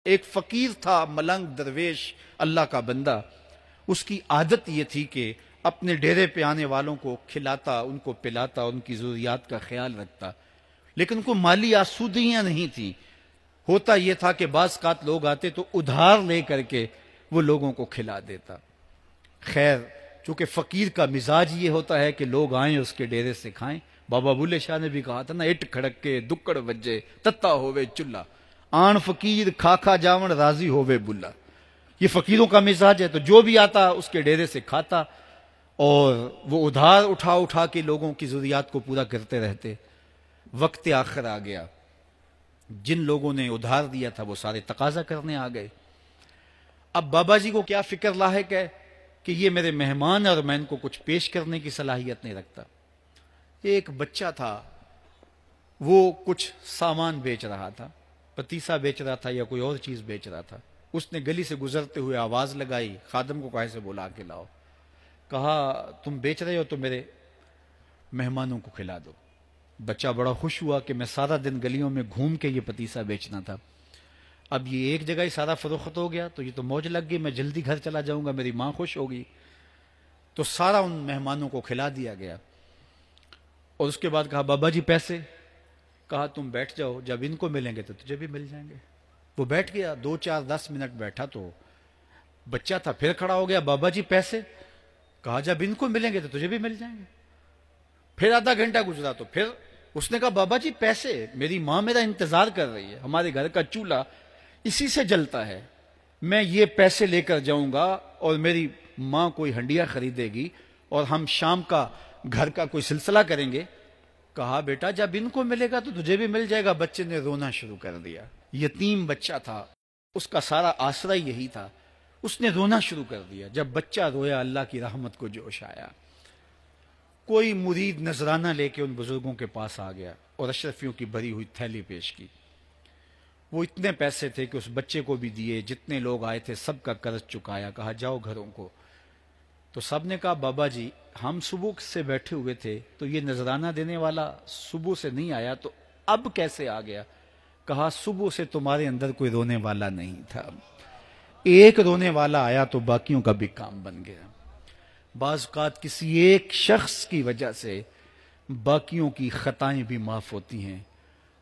ایک فقیر تھا، ملنگ درویش، اللہ کا بندہ. اس کی عادت یہ تھی کہ اپنے ڈیرے پہ آنے والوں کو کھلاتا، ان کو پلاتا، ان کی ضروریات کا خیال رکھتا، لیکن ان کو مالی آسودگیاں نہیں تھیں. ہوتا یہ تھا کہ بعض اوقات لوگ آتے تو ادھار لے کر کے وہ لوگوں کو کھلا دیتا. خیر، چونکہ فقیر کا مزاج یہ ہوتا ہے کہ لوگ آئیں اس کے ڈیرے سے کھائیں. بابا بلے شاہ نے بھی کہا تھا نا، اٹ کھڑک کے دکڑ وجے تتا ہووے چلہ، آن فقیر کھا کھا جاون راضی ہووے بلا. یہ فقیروں کا مزاج ہے. تو جو بھی آتا اس کے ڈیرے سے کھاتا، اور وہ ادھار اٹھا اٹھا کے لوگوں کی ضروریات کو پورا کرتے رہتے. وقت آخر آ گیا، جن لوگوں نے ادھار دیا تھا وہ سارے تقاضا کرنے آ گئے. اب بابا جی کو کیا فکر لاحق ہے کہ یہ میرے مہمان اور میں ان کو کچھ پیش کرنے کی صلاحیت نہیں رکھتا. ایک بچہ تھا، وہ کچھ سامان بیچ رہا تھا، پتیسا بیچ رہا تھا یا کوئی اور چیز بیچ رہا تھا. اس نے گلی سے گزرتے ہوئے آواز لگائی، خادم کو کہا سے بلا کے لاؤ. کہا تم بیچ رہے ہو تو میرے مہمانوں کو کھلا دو. بچہ بڑا خوش ہوا کہ میں سارا دن گلیوں میں گھوم کے یہ پتیسا بیچنا تھا، اب یہ ایک جگہ ہی سارا فروخت ہو گیا تو یہ تو موج لگ گئی، میں جلدی گھر چلا جاؤں گا، میری ماں خوش ہوگی. تو سارا ان مہمانوں کو کھلا دیا گیا. اور اس کے بعد کہا بابا جی پیسے؟ کہا تم بیٹھ جاؤ، جب ان کو ملیں گے تو تجھے بھی مل جائیں گے. وہ بیٹھ گیا، 2 4 10 منٹ بیٹھا تو بچہ تھا پھر کھڑا ہو گیا، بابا جی پیسے؟ کہا جب ان کو ملیں گے تو تجھے بھی مل جائیں گے. پھر آدھا گھنٹہ گزرا تو پھر اس نے کہا بابا جی پیسے؟ میری ماں میرا انتظار کر رہی ہے، ہمارے گھر کا چولہا اسی سے جلتا ہے، میں یہ پیسے لے کر جاؤں گا اور میری ماں کوئی ہنڈیا خریدے گی اور ہم شام کا گھر کا کوئی سلسلہ کریں گے. کہا بیٹا جب ان کو ملے گا تو تجھے بھی مل جائے گا. بچے نے رونا شروع کر دیا. یتیم بچہ تھا، اس کا سارا آسرا یہی تھا. اس نے رونا شروع کر دیا. جب بچہ رویا اللہ کی رحمت کو جوش آیا. کوئی مرید نذرانہ لے کے ان بزرگوں کے پاس آ گیا اور اشرفیوں کی بھری ہوئی تھیلی پیش کی. وہ اتنے پیسے تھے کہ اس بچے کو بھی دیے، جتنے لوگ آئے تھے سب کا قرض چکایا. کہا جاؤ گھروں کو. تو سب نے کہا بابا جی ہم صبح سے بیٹھے ہوئے تھے تو یہ نذرانہ دینے والا صبح سے نہیں آیا تو اب کیسے آ گیا؟ کہا صبح سے تمہارے اندر کوئی رونے والا نہیں تھا، ایک رونے والا آیا تو باقیوں کا بھی کام بن گیا. بعض اوقات کسی ایک شخص کی وجہ سے باقیوں کی خطائیں بھی معاف ہوتی ہیں.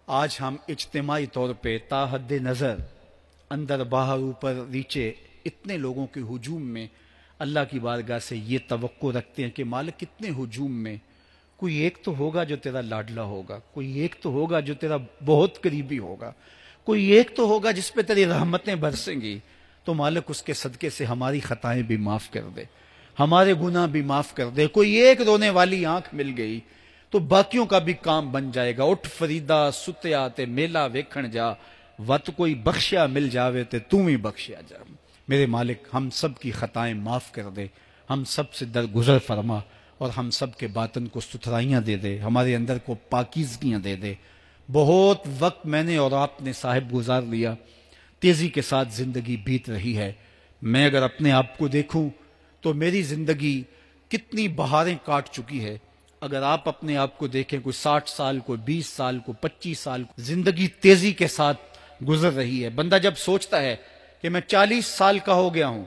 آج ہم اجتماعی طور پہ تا حد نظر اندر باہر اوپر نیچے اتنے لوگوں کے ہجوم میں اللہ کی بارگاہ سے یہ توقع رکھتے ہیں کہ مالک کتنے ہجوم میں کوئی ایک تو ہوگا جو تیرا لاڈلا ہوگا، کوئی ایک تو ہوگا جو تیرا بہت قریبی ہوگا، کوئی ایک تو ہوگا جس پہ تیری رحمتیں برسیں گی. تو مالک اس کے صدقے سے ہماری خطائیں بھی معاف کر دے، ہمارے گناہ بھی معاف کر دے. کوئی ایک رونے والی آنکھ مل گئی تو باقیوں کا بھی کام بن جائے گا. اٹھ فریدا ستیا تے میلہ ویکھن جا، وت کوئی بخشیا مل جاوے تے توں ہی بخشیا جا. میرے مالک ہم سب کی خطائیں معاف کر دے، ہم سب سے درگزر فرما اور ہم سب کے باطن کو ستھرائیاں دے دے، ہمارے اندر کو پاکیزگیاں دے دے. بہت وقت میں نے اور آپ نے صاحب گزار لیا، تیزی کے ساتھ زندگی بیت رہی ہے. میں اگر اپنے آپ کو دیکھوں تو میری زندگی کتنی بہاریں کاٹ چکی ہے. اگر آپ اپنے آپ کو دیکھیں، کوئی 60 سال، کوئی 20 سال، کوئی 25 سال، زندگی تیزی کے ساتھ گزر رہی ہے. بندہ جب سوچتا ہے کہ میں 40 سال کا ہو گیا ہوں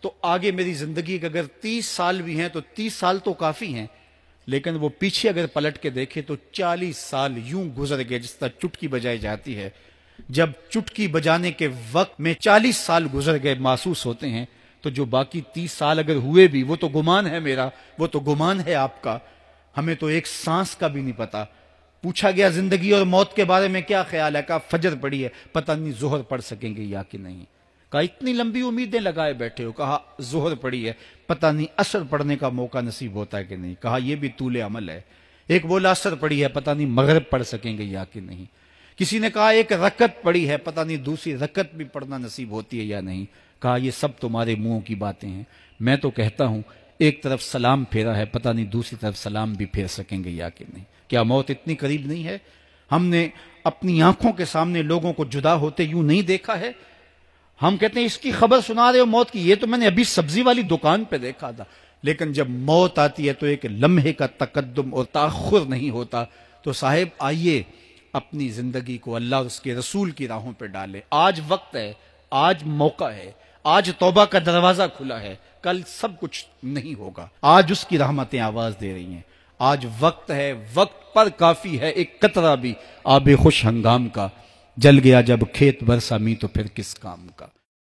تو آگے میری زندگی کے اگر 30 سال بھی ہیں تو 30 سال تو کافی ہیں، لیکن وہ پیچھے اگر پلٹ کے دیکھے تو 40 سال یوں گزر گئے جس طرح چٹکی بجائی جاتی ہے. جب چٹکی بجانے کے وقت میں 40 سال گزر گئے محسوس ہوتے ہیں تو جو باقی 30 سال اگر ہوئے بھی وہ تو گمان ہے میرا، وہ تو گمان ہے آپ کا. ہمیں تو ایک سانس کا بھی نہیں پتا. پوچھا گیا زندگی اور موت کے بارے میں کیا خیال ہے؟ کہا فجر پڑی ہے، پتہ نہیں ظہر پڑھ سکیں گے یا کہ نہیں. کہا اتنی لمبی امیدیں لگائے بیٹھے ہو. کہا ظہر پڑی ہے، پتہ نہیں عصر پڑھنے کا موقع نصیب ہوتا ہے کہ نہیں. کہا یہ بھی طول عمل ہے. ایک بولا عصر پڑی ہے، پتہ نہیں مغرب پڑھ سکیں گے یا کہ نہیں. کسی نے کہا ایک رکعت پڑی ہے، پتہ نہیں دوسری رکعت بھی پڑھنا نصیب ہوتی ہے یا نہیں. کہا یہ سب تمہارے منہوں کی باتیں ہیں. میں تو کہتا ہوں ایک طرف سلام پھیرا ہے، پتہ نہیں دوسری طرف سلام بھی پھیر سکیں گے یا کہ نہیں. کیا موت اتنی قریب نہیں ہے؟ ہم نے اپنی آنکھوں کے سامنے لوگوں کو جدا ہوتے یوں نہیں دیکھا ہے. ہم کہتے ہیں اس کی خبر سنا رہے ہو موت کی، یہ تو میں نے ابھی سبزی والی دکان پہ دیکھا تھا. لیکن جب موت آتی ہے تو ایک لمحے کا تقدم اور تاخر نہیں ہوتا. تو صاحب آئیے اپنی زندگی کو اللہ اور اس کے رسول کی راہوں پہ ڈالیں۔ آج وقت ہے، آج موقع ہے، آج توبہ کا دروازہ کھلا ہے، کل سب کچھ نہیں ہوگا۔ آج اس کی رحمتیں آواز دے رہی ہیں، آج وقت ہے، وقت پر کافی ہے ایک قطرہ بھی آب خوش ہنگام کا، جل گیا جب کھیت برسا می تو پھر کس کام کا۔